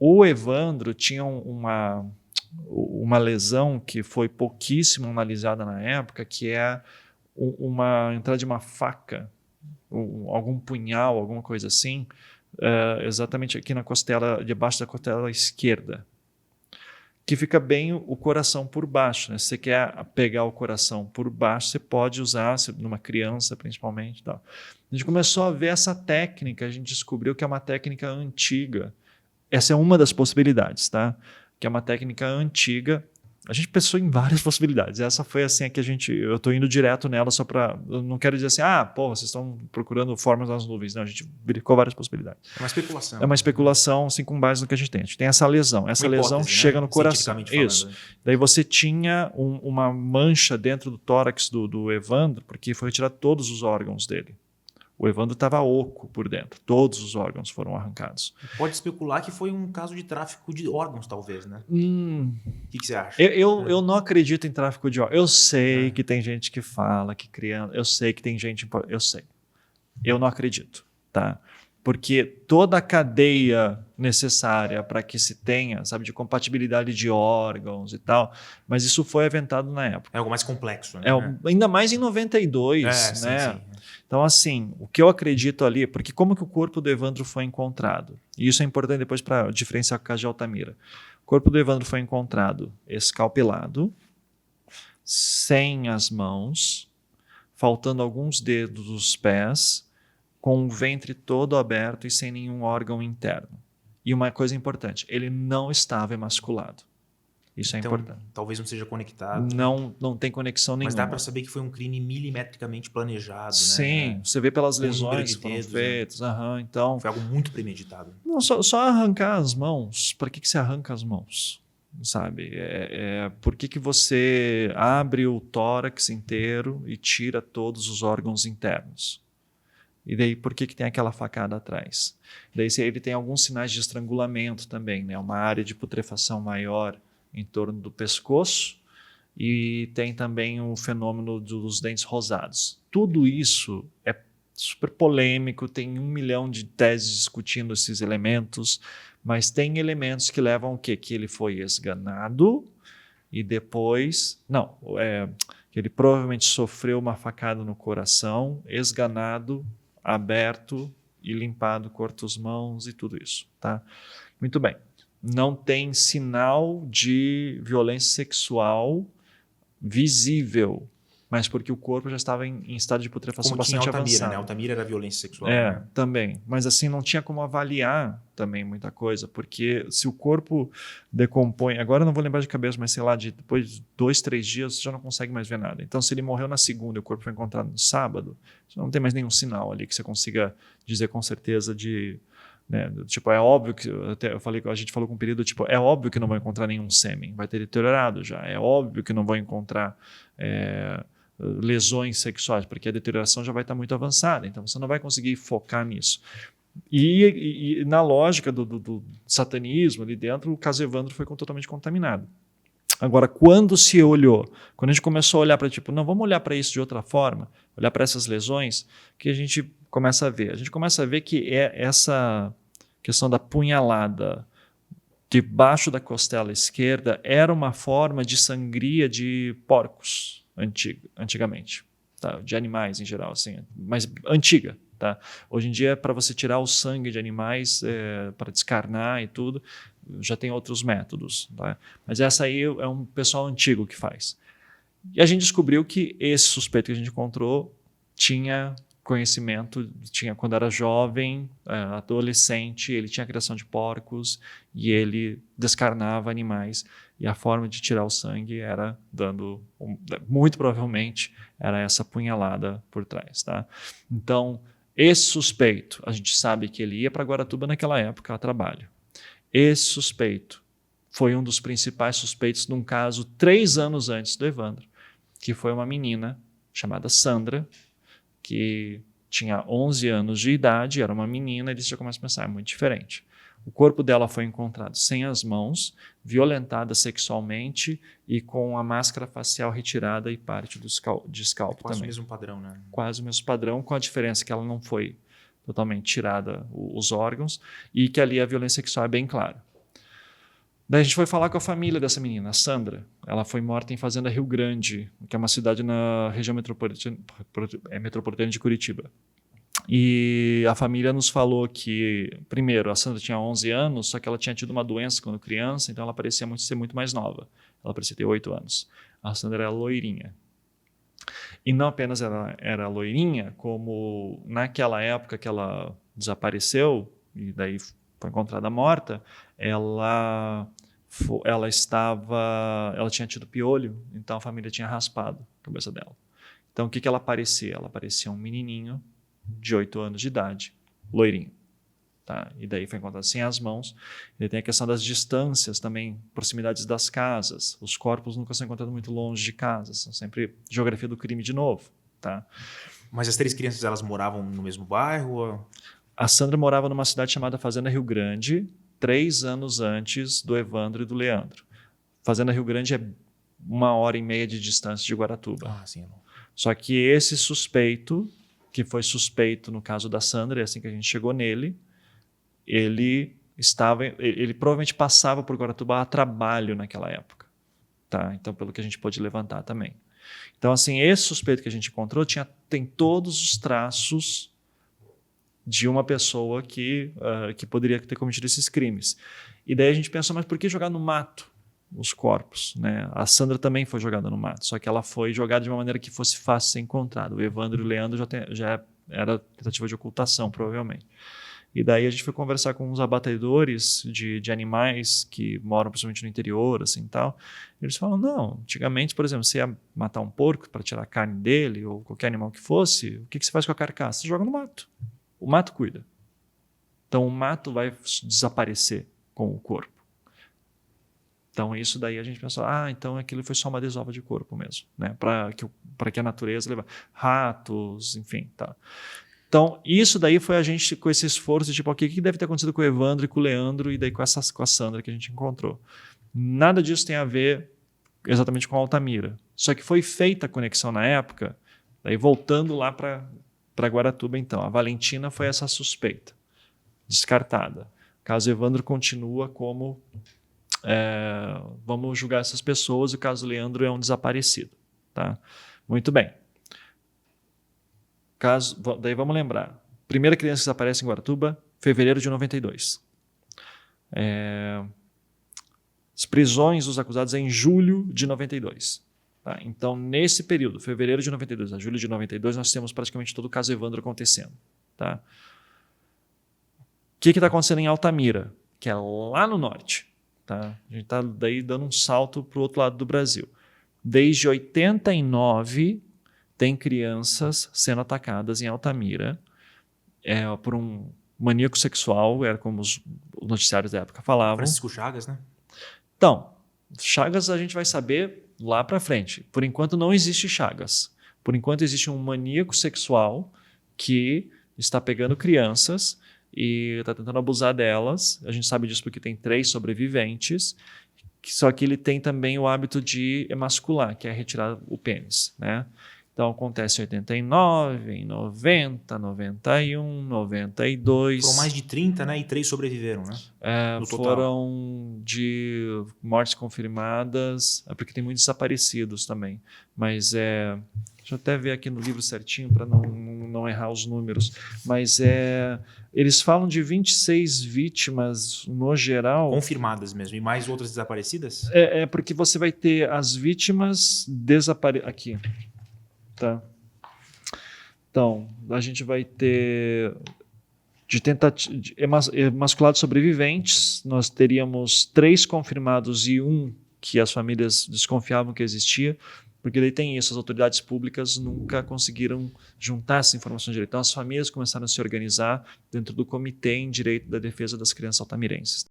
O Evandro tinha uma lesão que foi pouquíssimo analisada na época, que é uma entrada de uma faca, algum punhal, alguma coisa assim, exatamente aqui na costela, debaixo da costela esquerda, que fica bem o coração por baixo, né? Se você quer pegar o coração por baixo, você pode usar, numa criança principalmente. Tal. A gente começou a ver essa técnica, a gente descobriu que é uma técnica antiga. Essa é uma das possibilidades, tá? Que é uma técnica antiga. A gente pensou em várias possibilidades. Essa foi assim a que eu estou indo direto nela só para, eu não quero dizer assim, vocês estão procurando formas nas nuvens. Não, a gente verificou várias possibilidades. É uma especulação. É uma especulação, assim, com base no que a gente tem. A gente tem essa lesão. Essa lesão chega no coração. Isso. Daí você tinha uma mancha dentro do tórax do Evandro, porque foi retirar todos os órgãos dele. O Evandro estava oco por dentro. Todos os órgãos foram arrancados. Pode especular que foi um caso de tráfico de órgãos, talvez, né? O que você acha? Eu não acredito em tráfico de órgãos. Eu sei que tem gente que fala que criança... Eu sei que tem gente... Eu sei. Eu não acredito, tá? Porque toda a cadeia necessária para que se tenha, sabe, de compatibilidade de órgãos e tal, mas isso foi aventado na época. É algo mais complexo, né? Ainda mais em 92, né? Sim. Então, assim, o que eu acredito ali, porque como que o corpo do Evandro foi encontrado? E isso é importante depois para diferenciar com o caso de Altamira. O corpo do Evandro foi encontrado escalpelado, sem as mãos, faltando alguns dedos dos pés, com o ventre todo aberto e sem nenhum órgão interno. E uma coisa importante, ele não estava emasculado. Isso então, é importante. Talvez não seja conectado. Não tem conexão nenhuma. Mas dá para saber que foi um crime milimetricamente planejado, Sim, né? Você vê pelas lesões que foram feitas. Né? Então, foi algo muito premeditado. Não, só arrancar as mãos. Para que você arranca as mãos? Sabe? Por que você abre o tórax inteiro e tira todos os órgãos internos? E daí, por que tem aquela facada atrás? Daí, ele tem alguns sinais de estrangulamento também, né? Uma área de putrefação maior em torno do pescoço e tem também o fenômeno dos dentes rosados. Tudo isso é super polêmico, tem 1 milhão de teses discutindo esses elementos, mas tem elementos que levam o quê? Que ele foi esganado e depois... Não, que ele provavelmente sofreu uma facada no coração, esganado, aberto e limpado, corta as mãos e tudo isso, tá? Muito bem. Não tem sinal de violência sexual visível, mas porque o corpo já estava em estado de putrefação bastante avançado. Né? Altamira era violência sexual. Né? Também. Mas assim, não tinha como avaliar também muita coisa, porque se o corpo decompõe... Agora eu não vou lembrar de cabeça, mas sei lá, depois de 2, 3 dias, você já não consegue mais ver nada. Então, se ele morreu na segunda e o corpo foi encontrado no sábado, você não tem mais nenhum sinal ali que você consiga dizer com certeza de... Né? Tipo, é óbvio que a gente falou com o período, tipo, é óbvio que não vai encontrar nenhum sêmen, vai ter deteriorado já, é óbvio que não vai encontrar lesões sexuais, porque a deterioração já vai estar muito avançada, então você não vai conseguir focar nisso. E na lógica do satanismo ali dentro, o caso Evandro foi totalmente contaminado. Agora, quando a gente começou a olhar para, tipo, não, vamos olhar para isso de outra forma, olhar para essas lesões, que a gente começa a ver? A gente começa a ver que essa questão da punhalada debaixo da costela esquerda era uma forma de sangria de porcos antigamente, tá? De animais em geral, assim, mas antiga. Tá? Hoje em dia, para você tirar o sangue de animais, para descarnar e tudo, já tem outros métodos. Tá? Mas essa aí é um pessoal antigo que faz. E a gente descobriu que esse suspeito que a gente encontrou tinha conhecimento, quando era jovem, adolescente, ele tinha criação de porcos e ele descarnava animais. E a forma de tirar o sangue era muito provavelmente, era essa punhalada por trás. Tá? Então, esse suspeito, a gente sabe que ele ia para Guaratuba naquela época a trabalho. Esse suspeito foi um dos principais suspeitos de um caso 3 anos antes do Evandro, que foi uma menina chamada Sandra, que tinha 11 anos de idade, era uma menina, e eles já começam a pensar, é muito diferente. O corpo dela foi encontrado sem as mãos, violentada sexualmente e com a máscara facial retirada e parte de escalpo também. Quase o mesmo padrão, né? Quase o mesmo padrão, com a diferença que ela não foi totalmente tirada os órgãos e que ali a violência sexual é bem clara. Daí a gente foi falar com a família dessa menina, a Sandra. Ela foi morta em Fazenda Rio Grande, que é uma cidade na região metropolitana de Curitiba. E a família nos falou que, primeiro, a Sandra tinha 11 anos, só que ela tinha tido uma doença quando criança, então ela parecia ser muito mais nova. Ela parecia ter 8 anos. A Sandra era loirinha. E não apenas ela era loirinha, como naquela época que ela desapareceu, e daí foi encontrada morta, ela tinha tido piolho, então a família tinha raspado a cabeça dela. Então o que ela parecia? Ela parecia um menininho de 8 anos de idade, loirinho. Tá? E daí foi encontrado sem as mãos. E tem a questão das distâncias também, proximidades das casas. Os corpos nunca são encontrados muito longe de casas, são sempre geografia do crime de novo. Tá? Mas as 3 crianças, elas moravam no mesmo bairro? A Sandra morava numa cidade chamada Fazenda Rio Grande, 3 anos antes do Evandro e do Leandro. Fazenda Rio Grande é 1h30 de distância de Guaratuba. Ah, sim. Só que esse suspeito, que foi suspeito no caso da Sandra, é assim que a gente chegou nele, ele provavelmente passava por Guaratuba a trabalho naquela época. Tá? Então, pelo que a gente pôde levantar também. Então, assim, esse suspeito que a gente encontrou tem todos os traços de uma pessoa que poderia ter cometido esses crimes. E daí a gente pensou, mas por que jogar no mato os corpos? Né? A Sandra também foi jogada no mato, só que ela foi jogada de uma maneira que fosse fácil de ser encontrada. O Evandro e o Leandro já era tentativa de ocultação, provavelmente. E daí a gente foi conversar com uns abatedores de animais que moram principalmente no interior, assim, tal. Eles falam, não, antigamente, por exemplo, você ia matar um porco para tirar a carne dele, ou qualquer animal que fosse, o que você faz com a carcaça? Você joga no mato. O mato cuida. Então o mato vai desaparecer com o corpo. Então isso daí a gente pensou, então aquilo foi só uma desova de corpo mesmo, né? Para que a natureza leva ratos, enfim, tá. Então, isso daí foi a gente com esse esforço de tipo, o que deve ter acontecido com o Evandro e com o Leandro e daí com a Sandra que a gente encontrou. Nada disso tem a ver exatamente com a Altamira. Só que foi feita a conexão na época, daí voltando lá para Guaratuba, então. A Valentina foi essa suspeita, descartada. O caso Evandro continua como vamos julgar essas pessoas, e o caso Leandro é um desaparecido. Tá? Muito bem. Daí vamos lembrar. Primeira criança que desaparece em Guaratuba, fevereiro de 92. As prisões dos acusados é em julho de 92. Tá? Então, nesse período, fevereiro de 92 a julho de 92, nós temos praticamente todo o caso Evandro acontecendo. Tá? O que está acontecendo em Altamira? Que é lá no norte. Tá? A gente está daí dando um salto para o outro lado do Brasil. Desde 89... tem crianças sendo atacadas em Altamira por um maníaco sexual, era como os noticiários da época falavam. Francisco Chagas, né? Então, Chagas a gente vai saber lá para frente. Por enquanto não existe Chagas. Por enquanto existe um maníaco sexual que está pegando crianças e está tentando abusar delas. A gente sabe disso porque tem 3 sobreviventes. Só que ele tem também o hábito de emascular, que é retirar o pênis, né? Então acontece em 89, em 90, 91, 92. Foram mais de 30, né? E 3 sobreviveram, né? No total. Foram de mortes confirmadas, porque tem muitos desaparecidos também. Mas deixa eu até ver aqui no livro certinho para não errar os números. Mas eles falam de 26 vítimas no geral. Confirmadas mesmo. E mais outras desaparecidas? Porque você vai ter as vítimas desaparecidas. Aqui. Tá. Então, a gente vai ter emasculados sobreviventes, nós teríamos 3 confirmados e 1 que as famílias desconfiavam que existia, porque daí tem isso, as autoridades públicas nunca conseguiram juntar essa informação direito. Então, as famílias começaram a se organizar dentro do Comitê em Direito da Defesa das Crianças Altamirenses.